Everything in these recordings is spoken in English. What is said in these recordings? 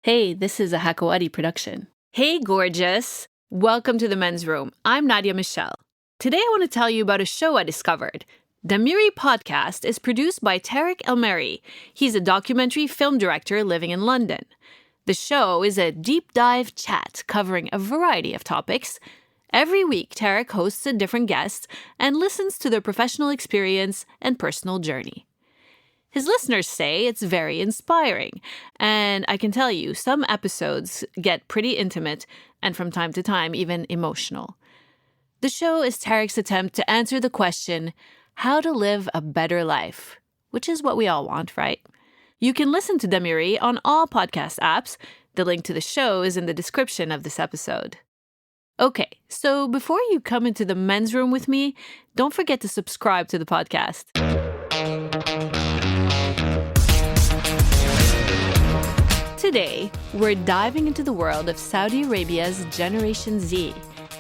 Hey, this is a Hakawati production. Hey, gorgeous! Welcome to the men's room. I'm Nadia Michelle. Today I want to tell you about a show I discovered. The Miri podcast is produced by Tarek Elmeri. He's a documentary film director living in London. The show is a deep dive chat covering a variety of topics. Every week, Tarek hosts a different guest and listens to their professional experience and personal journey. His listeners say it's very inspiring, and I can tell you, some episodes get pretty intimate and from time to time even emotional. The show is Tarek's attempt to answer the question, how to live a better life, which is what we all want, right? You can listen to Damiri on all podcast apps. The link to the show is in the description of this episode. Okay, so before you come into the men's room with me, don't forget to subscribe to the podcast. Today, we're diving into the world of Saudi Arabia's Generation Z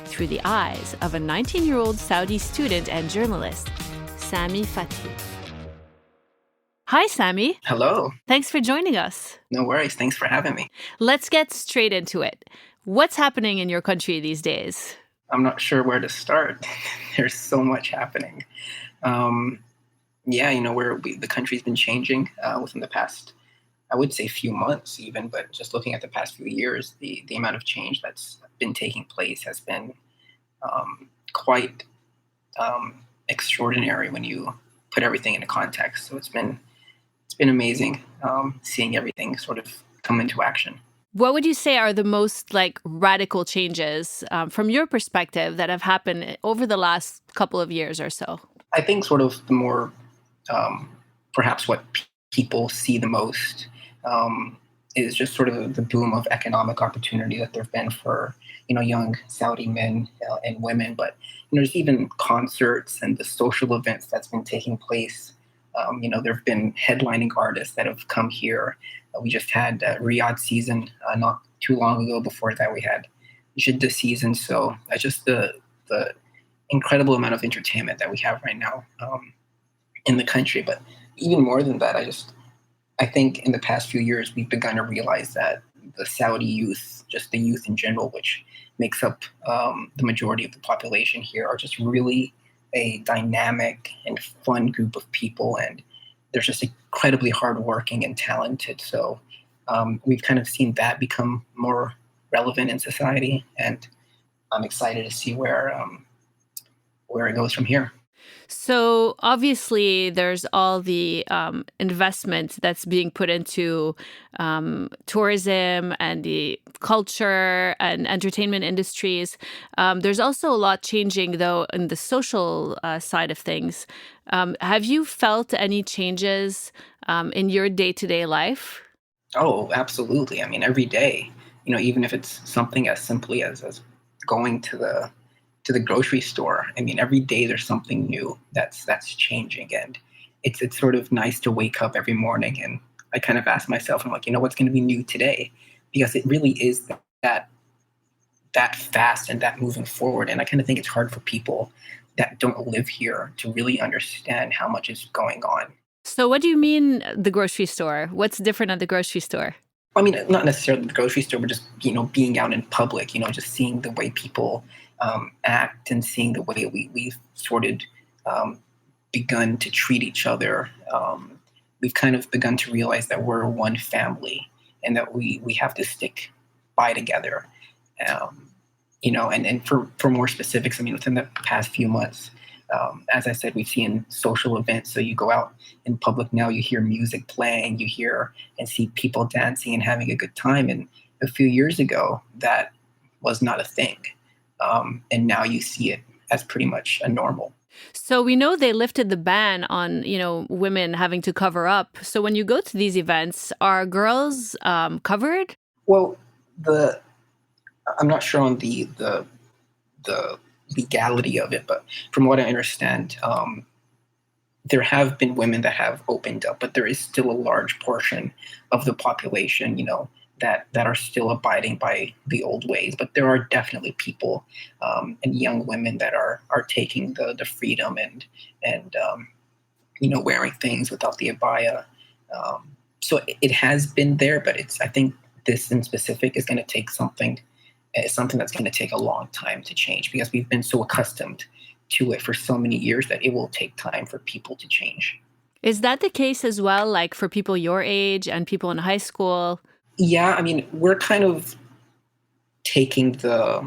through the eyes of a 19-year-old Saudi student and journalist, Sami Fathi. Hi, Sami. Hello. Thanks for joining us. No worries. Thanks for having me. Let's get straight into it. What's happening in your country these days? I'm not sure where to start. There's so much happening. The country's been changing within the past, I would say, few months even, but just looking at the past few years, the amount of change that's been taking place has been quite extraordinary when you put everything into context. So it's been amazing seeing everything sort of come into action. What would you say are the most radical changes from your perspective that have happened over the last couple of years or so? I think sort of the more perhaps what people see the most is just sort of the boom of economic opportunity that there've been for, young Saudi men and women. But, there's even concerts and the social events that's been taking place. There've been headlining artists that have come here. We just had Riyadh season not too long ago. Before that, we had Jeddah season. So just the incredible amount of entertainment that we have right now in the country. But even more than that, I think in the past few years, we've begun to realize that the Saudi youth, just the youth in general, which makes up the majority of the population here, are just really a dynamic and fun group of people. And they're just incredibly hardworking and talented. So we've kind of seen that become more relevant in society. And I'm excited to see where it goes from here. So obviously, there's all the investment that's being put into tourism and the culture and entertainment industries. There's also a lot changing, though, in the social side of things. Have you felt any changes in your day-to-day life? Oh, absolutely. I mean, every day, even if it's something as simply as going to the grocery store. I mean, every day there's something new that's changing, and it's sort of nice to wake up every morning and I kind of ask myself, I'm like, what's going to be new today? Because it really is that fast and that moving forward. And I kind of think it's hard for people that don't live here to really understand how much is going on. So what do you mean the grocery store? What's different at the grocery store? I mean, not necessarily the grocery store, but just, being out in public, just seeing the way people act and seeing the way we've sort of begun to treat each other. We've kind of begun to realize that we're one family and that we have to stick by together. And for more specifics, I mean, within the past few months, as I said, we've seen social events. So you go out in public now, you hear music playing, you hear and see people dancing and having a good time. And a few years ago, that was not a thing. And now you see it as pretty much a normal. So we know they lifted the ban on, women having to cover up. So when you go to these events, are girls covered? Well, I'm not sure on the legality of it, but from what I understand, there have been women that have opened up, but there is still a large portion of the population, that are still abiding by the old ways. But there are definitely people and young women that are taking the freedom and wearing things without the abaya. So it has been there, but I think this in specific is going to take something that's going to take a long time to change because we've been so accustomed to it for so many years that it will take time for people to change. Is that the case as well, like for people your age and people in high school? Yeah, I mean, we're kind of taking the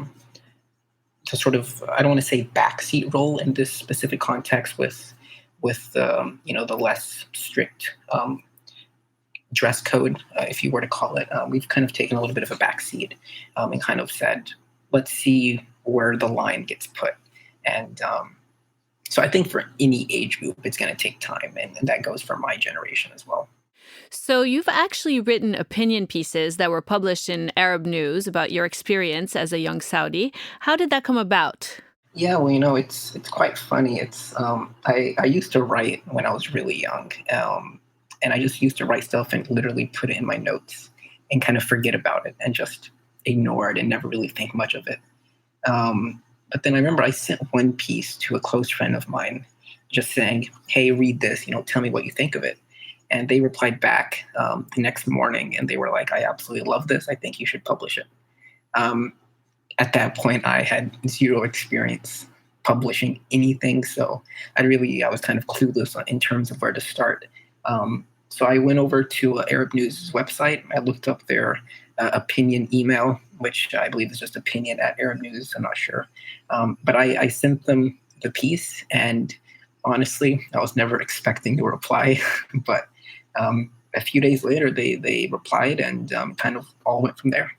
sort of, I don't want to say backseat role in this specific context with the less strict dress code, if you were to call it. We've kind of taken a little bit of a backseat and kind of said, let's see where the line gets put. And so I think for any age group, it's going to take time, and that goes for my generation as well. So, you've actually written opinion pieces that were published in Arab news about your experience as a young Saudi. How did that come about? Yeah, well, it's quite funny. It's I used to write when I was really young, and I just used to write stuff and literally put it in my notes and kind of forget about it and just ignore it and never really think much of it. But then I remember I sent one piece to a close friend of mine, just saying, "Hey, read this. Tell me what you think of it." And they replied back the next morning, and they were like, "I absolutely love this. I think you should publish it." Um, at that point, I had zero experience publishing anything, so I was kind of clueless in terms of where to start. So I went over to Arab News' website. I looked up their opinion email, which I believe is just opinion at Arab News. I'm not sure, but I sent them the piece, and honestly, I was never expecting a reply, but a few days later, they replied, and kind of all went from there.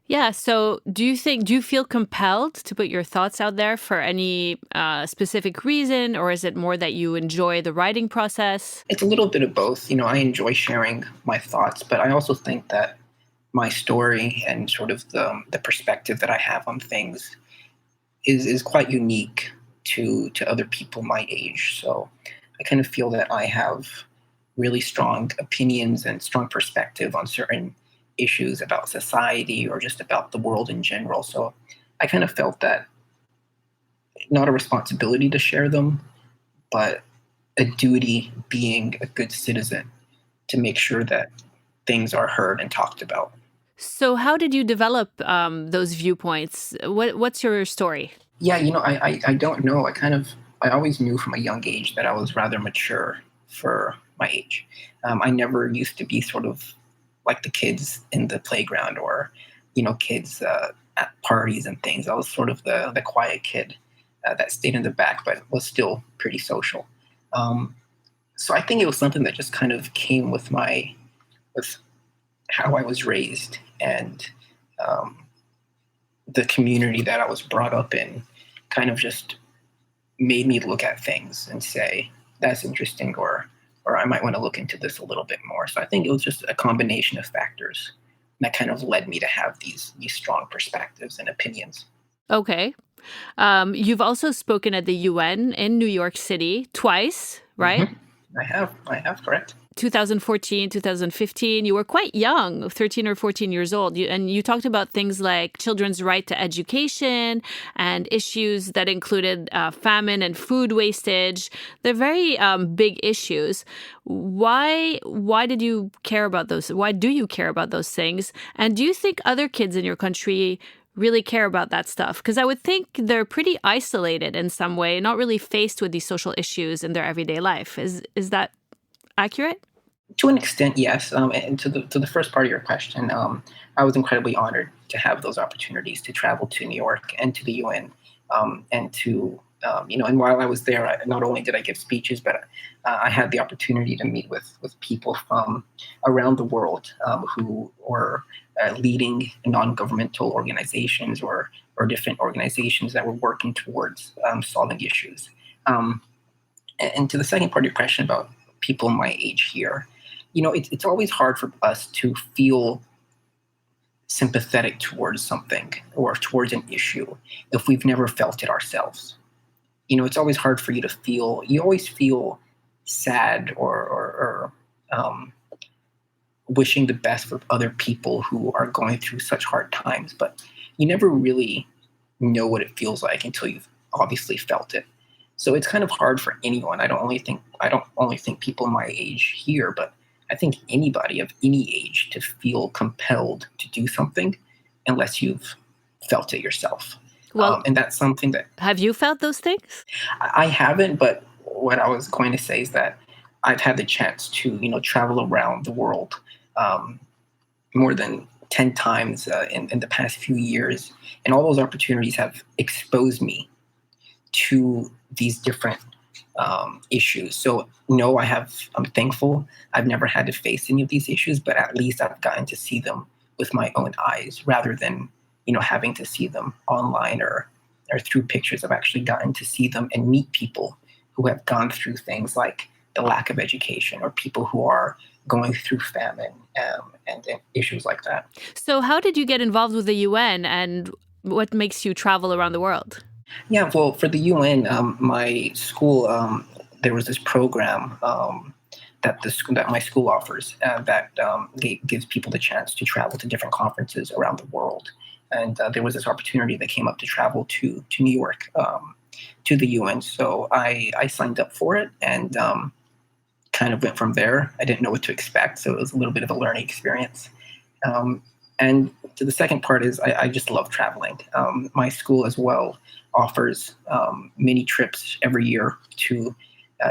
Yeah. So, do you feel compelled to put your thoughts out there for any specific reason, or is it more that you enjoy the writing process? It's a little bit of both. I enjoy sharing my thoughts, but I also think that my story and sort of the perspective that I have on things is quite unique to other people my age. So I kind of feel that I have really strong opinions and strong perspective on certain issues about society or just about the world in general. So I kind of felt that not a responsibility to share them, but a duty being a good citizen to make sure that things are heard and talked about. So, how did you develop those viewpoints? What's your story? Yeah, I don't know. I always knew from a young age that I was rather mature for my age. I never used to be sort of like the kids in the playground or, kids at parties and things. I was sort of the quiet kid that stayed in the back, but was still pretty social. Um, so I think it was something that just kind of came with how I was raised and um, the community that I was brought up in kind of just made me look at things and say, that's interesting, or I might want to look into this a little bit more. So I think it was just a combination of factors that kind of led me to have these strong perspectives and opinions. Okay. You've also spoken at the UN in New York City twice, hmm right? I have, correct. 2014, 2015. You were quite young, 13 or 14 years old. And you talked about things like children's right to education and issues that included famine and food wastage. They're very big issues. Why did you care about those? Why do you care about those things? And do you think other kids in your country really care about that stuff? Because I would think they're pretty isolated in some way, not really faced with these social issues in their everyday life. Is that accurate? To an extent, yes. And to the first part of your question, I was incredibly honored to have those opportunities to travel to New York and to the UN, and to and while I was there, not only did I give speeches, but I had the opportunity to meet with people from around the world who were leading non-governmental organizations or different organizations that were working towards solving issues. Um, and to the second part of your question about people my age here, it's always hard for us to feel sympathetic towards something or towards an issue if we've never felt it ourselves. It's always hard for you always feel sad or wishing the best for other people who are going through such hard times, but you never really know what it feels like until you've obviously felt it. So it's kind of hard for anyone. I don't only think people my age here, but I think, anybody of any age to feel compelled to do something unless you've felt it yourself. Well, And that's something that have you felt those things? I haven't, but what I was going to say is that I've had the chance to, travel around the world um, more than 10 times in the past few years. And all those opportunities have exposed me to these different issues. So, no, I'm thankful I've never had to face any of these issues, but at least I've gotten to see them with my own eyes rather than, having to see them online or through pictures. I've actually gotten to see them and meet people who have gone through things like the lack of education or people who are going through famine and issues like that. So, how did you get involved with the UN and what makes you travel around the world? Yeah, well, for the UN, my school, there was this program that my school offers that gives people the chance to travel to different conferences around the world. And there was this opportunity that came up to travel to New York to the UN. So I signed up for it and kind of went from there. I didn't know what to expect, so it was a little bit of a learning experience. Um, and to the second part is I just love traveling. My school as well offers many trips every year to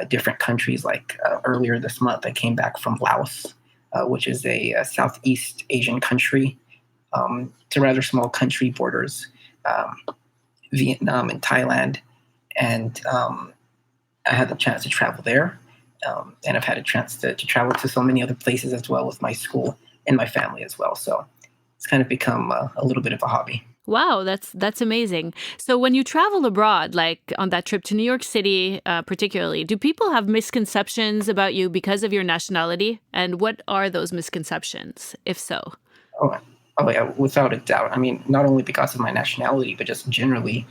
different countries. Like earlier this month, I came back from Laos, which is a Southeast Asian country. It's a rather small country, borders Vietnam and Thailand. And I had the chance to travel there. And I've had a chance to travel to so many other places as well with my school and my family as well. So it's kind of become a little bit of a hobby. Wow, that's amazing. So when you travel abroad, like on that trip to New York City, particularly, do people have misconceptions about you because of your nationality? And what are those misconceptions, if so? Oh, oh yeah, without a doubt. I mean, not only because of my nationality, but just generally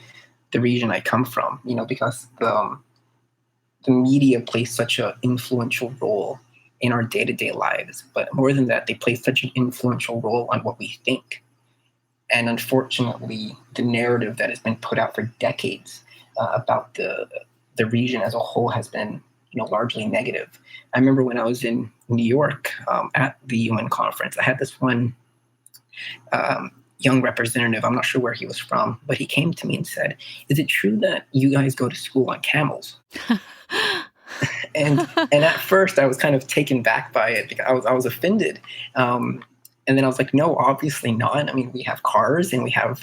the region I come from. Because the media plays such an influential role in our day-to-day lives. But more than that, they play such an influential role on what we think. And unfortunately, the narrative that has been put out for decades about the region as a whole has been, largely negative. I remember when I was in New York at the UN conference, I had this one young representative. I'm not sure where he was from, but he came to me and said, "Is it true that you guys go to school on camels?" And at first, I was kind of taken back by it because I was offended. And then I was like, no, obviously not. I mean, we have cars and we have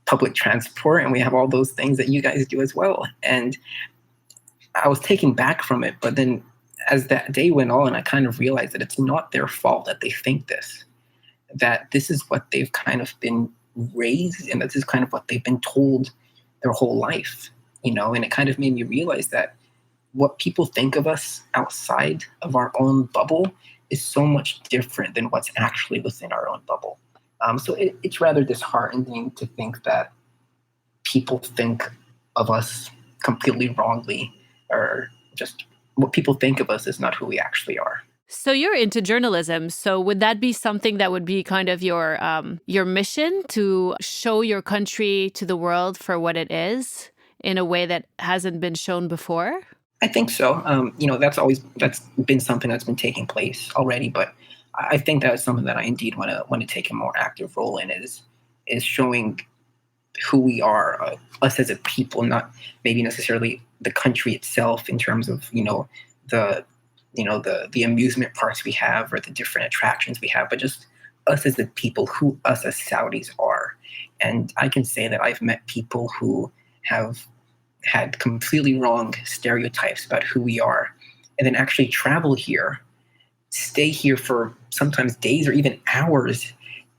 public transport and we have all those things that you guys do as well. And I was taken back from it. But then as that day went on, I kind of realized that it's not their fault that they think this, that this is what they've kind of been raised and this is kind of what they've been told their whole life, and it kind of made me realize that what people think of us outside of our own bubble is so much different than what's actually within our own bubble. So it's rather disheartening to think that people think of us completely wrongly, or just what people think of us is not who we actually are. So you're into journalism. So would that be something that would be kind of your mission to show your country to the world for what it is in a way that hasn't been shown before? I think so. That's been something that's been taking place already, but I think that is something that I indeed want to take a more active role in is showing who we are, us as a people, not maybe necessarily the country itself in terms of the the amusement parks we have or the different attractions we have, but just us as the people, who us as Saudis are. And I can say that I've met people who have had completely wrong stereotypes about who we are, and then actually travel here, stay here for sometimes days or even hours,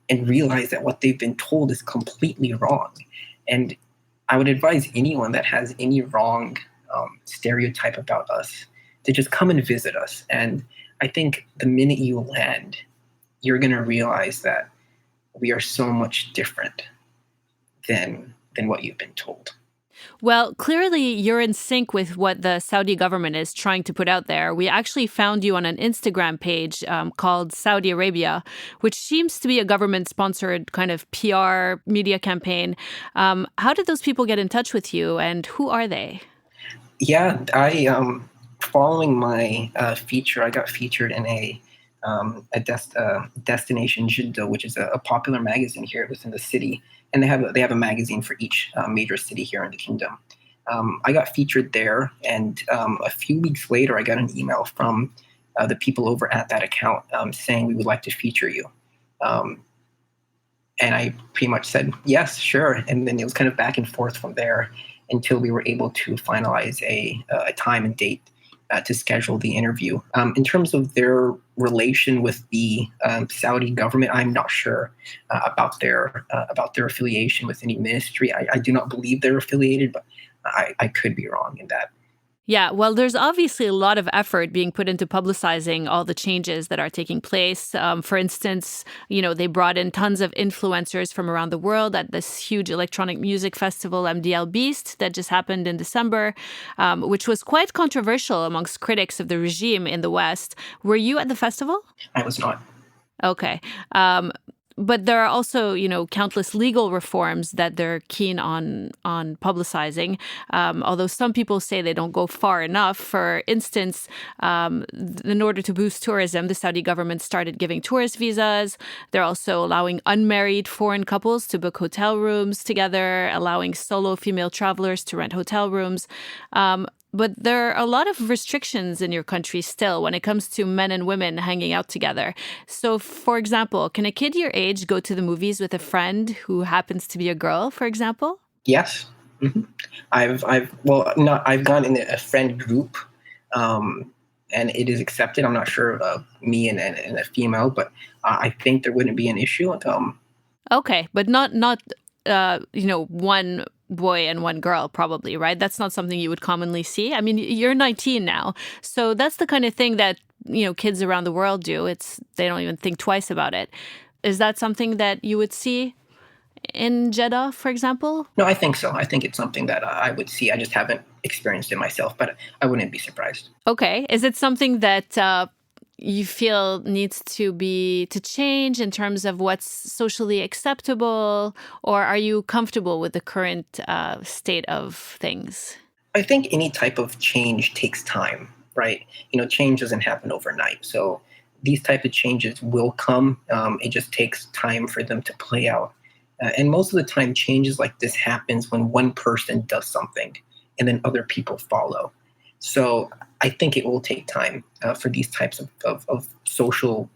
and realize that what they've been told is completely wrong. And I would advise anyone that has any wrong stereotype about us to just come and visit us. And I think the minute you land, you're going to realize that we are so much different than what you've been told. Well, clearly you're in sync with what the Saudi government is trying to put out there. We actually found you on an Instagram page called Saudi Arabia, which seems to be a government-sponsored kind of PR media campaign. How did those people get in touch with you, and who are they? Yeah, I following my feature, I got featured in destination Jeddah, which is a popular magazine here within the city, and they have a magazine for each major city here in the kingdom. I got featured there, and a few weeks later, I got an email from the people over at that account saying we would like to feature you. Um, and I pretty much said yes, sure. And then it was kind of back and forth from there until we were able to finalize a time and date to schedule the interview. In terms of their relation with the Saudi government, I'm not sure about their affiliation with any ministry. I do not believe they're affiliated, but I could be wrong in that. Yeah, well, there's obviously a lot of effort being put into publicizing all the changes that are taking place. For instance, they brought in tons of influencers from around the world at this huge electronic music festival, MDL Beast, that just happened in December, which was quite controversial amongst critics of the regime in the West. Were you at the festival? I was not. Okay. But there are also, countless legal reforms that they're keen on publicizing. Although some people say they don't go far enough. For instance, in order to boost tourism, the Saudi government started giving tourist visas. They're also allowing unmarried foreign couples to book hotel rooms together, allowing solo female travelers to rent hotel rooms. But there are a lot of restrictions in your country still when it comes to men and women hanging out together. So, for example, can a kid your age go to the movies with a friend who happens to be a girl, for example? Yes. hmm I've gone in a friend group, and it is accepted. I'm not sure me and a female, but I think there wouldn't be an issue. Okay, but not one boy and one girl, probably, right? That's not something you would commonly see. I mean, you're 19 now, so that's the kind of thing that kids around the world do. They don't even think twice about it. Is that something that you would see in Jeddah, for example? No, I think so. I think it's something that I would see. I just haven't experienced it myself, but I wouldn't be surprised. Okay, is it something that you feel needs to change in terms of what's socially acceptable, or are you comfortable with the current state of things? I think any type of change takes time, right? Change doesn't happen overnight. So these type of changes will come. It just takes time for them to play out. And most of the time, changes like this happens when one person does something and then other people follow. So I think it will take time for these types of social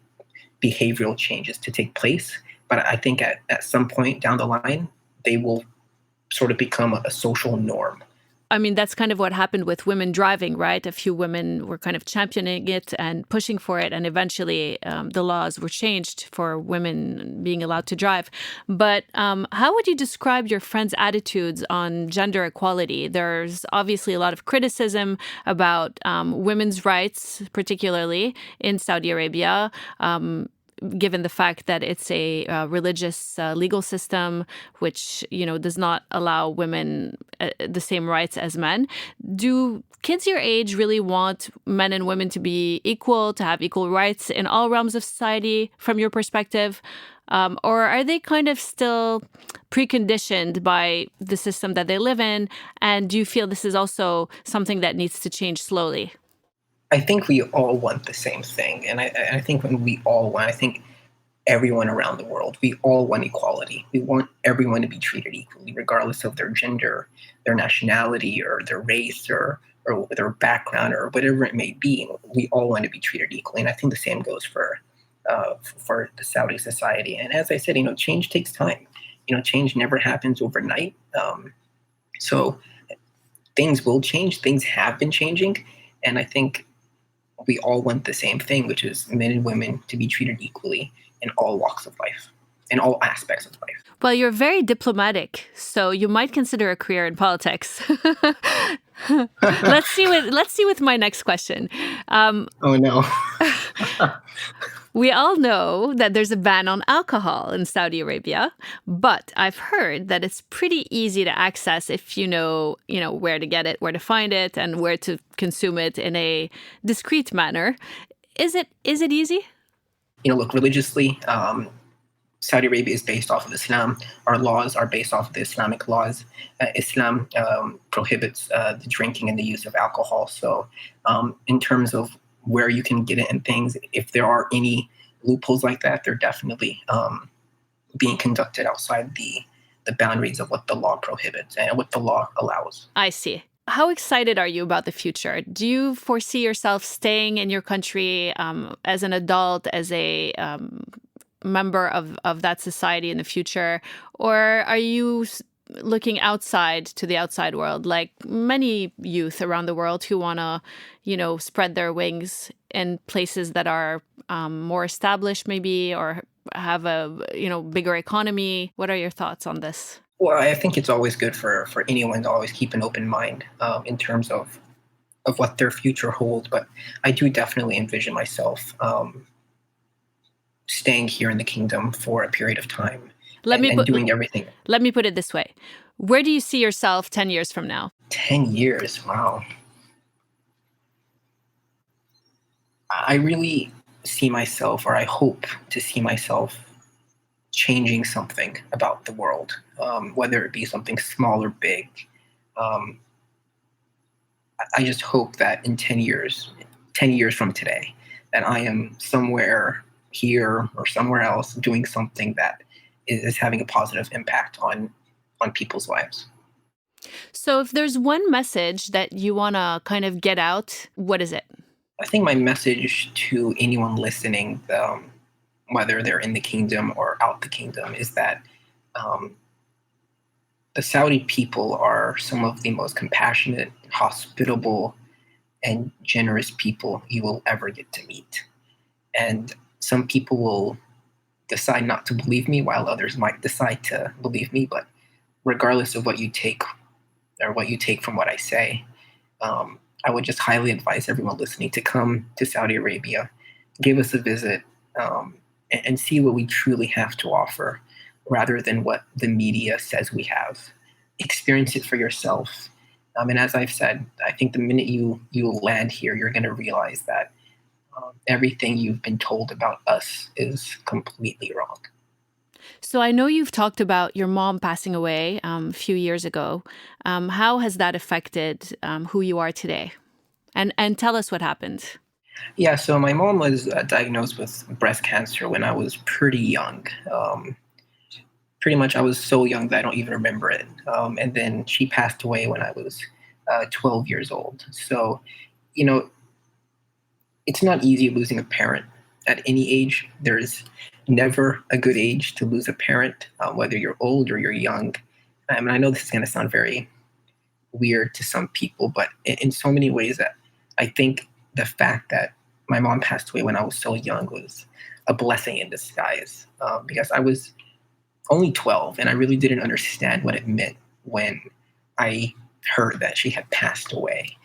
behavioral changes to take place. But I think at some point down the line, they will sort of become a social norm. I mean, that's kind of what happened with women driving, right? A few women were kind of championing it and pushing for it. And eventually the laws were changed for women being allowed to drive. But how would you describe your friends' attitudes on gender equality? There's obviously a lot of criticism about women's rights, particularly in Saudi Arabia. Given the fact that it's a religious legal system, which does not allow women the same rights as men. Do kids your age really want men and women to be equal, to have equal rights in all realms of society, from your perspective? Or are they kind of still preconditioned by the system that they live in? And do you feel this is also something that needs to change slowly? I think we all want the same thing. And I think when we all want, I think everyone around the world, we all want equality. We want everyone to be treated equally, regardless of their gender, their nationality, or their race, or their background, or whatever it may be. We all want to be treated equally. And I think the same goes for the Saudi society. And as I said, change takes time. Change never happens overnight. So things will change. Things have been changing. And I think we all want the same thing, which is men and women to be treated equally in all walks of life, in all aspects of life. Well, you're very diplomatic, so you might consider a career in politics. Let's see with my next question. Oh no. We all know that there's a ban on alcohol in Saudi Arabia, but I've heard that it's pretty easy to access if you know where to get it, where to find it, and where to consume it in a discreet manner. Is it easy? Look, religiously, Saudi Arabia is based off of Islam. Our laws are based off of the Islamic laws. Islam prohibits the drinking and the use of alcohol. So in terms of where you can get it and things, if there are any loopholes like that, they're definitely being conducted outside the boundaries of what the law prohibits and what the law allows. I see. How excited are you about the future? Do you foresee yourself staying in your country as an adult, as a member of that society in the future? Or are you looking outside to the outside world, like many youth around the world who want to, spread their wings in places that are more established maybe, or have a, bigger economy? What are your thoughts on this? Well, I think it's always good for anyone to always keep an open mind in terms of what their future holds. But I do definitely envision myself staying here in the kingdom for a period of time and doing everything. Let me put it this way. Where do you see yourself 10 years from now? 10 years, wow. I really see myself, or I hope to see myself, changing something about the world, whether it be something small or big. I just hope that in 10 years from today, that I am somewhere here or somewhere else doing something that is having a positive impact on people's lives. So if there's one message that you want to kind of get out, what is it? I think my message to anyone listening, whether they're in the kingdom or out the kingdom, is that the Saudi people are some of the most compassionate, hospitable, and generous people you will ever get to meet. And some people will decide not to believe me, while others might decide to believe me. But regardless of what you take from what I say, I would just highly advise everyone listening to come to Saudi Arabia, give us a visit, and see what we truly have to offer, rather than what the media says we have. Experience it for yourself. And as I've said, I think the minute you land here, you're going to realize that everything you've been told about us is completely wrong. So I know you've talked about your mom passing away a few years ago. How has that affected who you are today? And tell us what happened. Yeah, so my mom was diagnosed with breast cancer when I was pretty young. Pretty much I was so young that I don't even remember it. And then she passed away when I was 12 years old. So, it's not easy losing a parent at any age. There's never a good age to lose a parent, whether you're old or you're young. I know this is going to sound very weird to some people, but in so many ways that I think the fact that my mom passed away when I was so young was a blessing in disguise, because I was only 12 and I really didn't understand what it meant when I heard that she had passed away.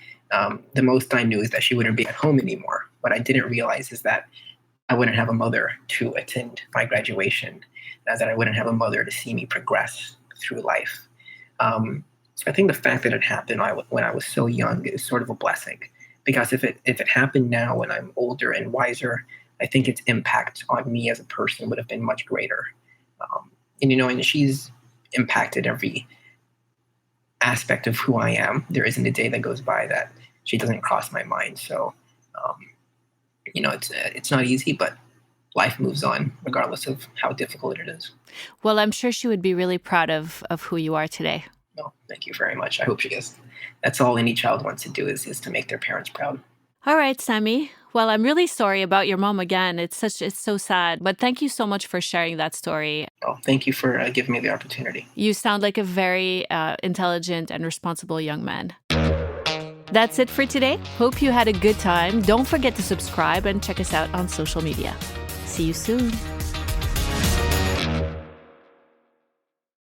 The most I knew is that she wouldn't be at home anymore. What I didn't realize is that I wouldn't have a mother to attend my graduation, that I wouldn't have a mother to see me progress through life. So I think the fact that it happened when I was so young is sort of a blessing, because if it happened now when I'm older and wiser, I think its impact on me as a person would have been much greater. And she's impacted every aspect of who I am. There isn't a day that goes by that she doesn't cross my mind. So, it's not easy, but life moves on regardless of how difficult it is. Well, I'm sure she would be really proud of who you are today. No, thank you very much. I hope she is. That's all any child wants to do is to make their parents proud. All right, Sami. Well, I'm really sorry about your mom again. It's so sad, but thank you so much for sharing that story. Oh, thank you for giving me the opportunity. You sound like a very intelligent and responsible young man. That's it for today. Hope you had a good time. Don't forget to subscribe and check us out on social media. See you soon.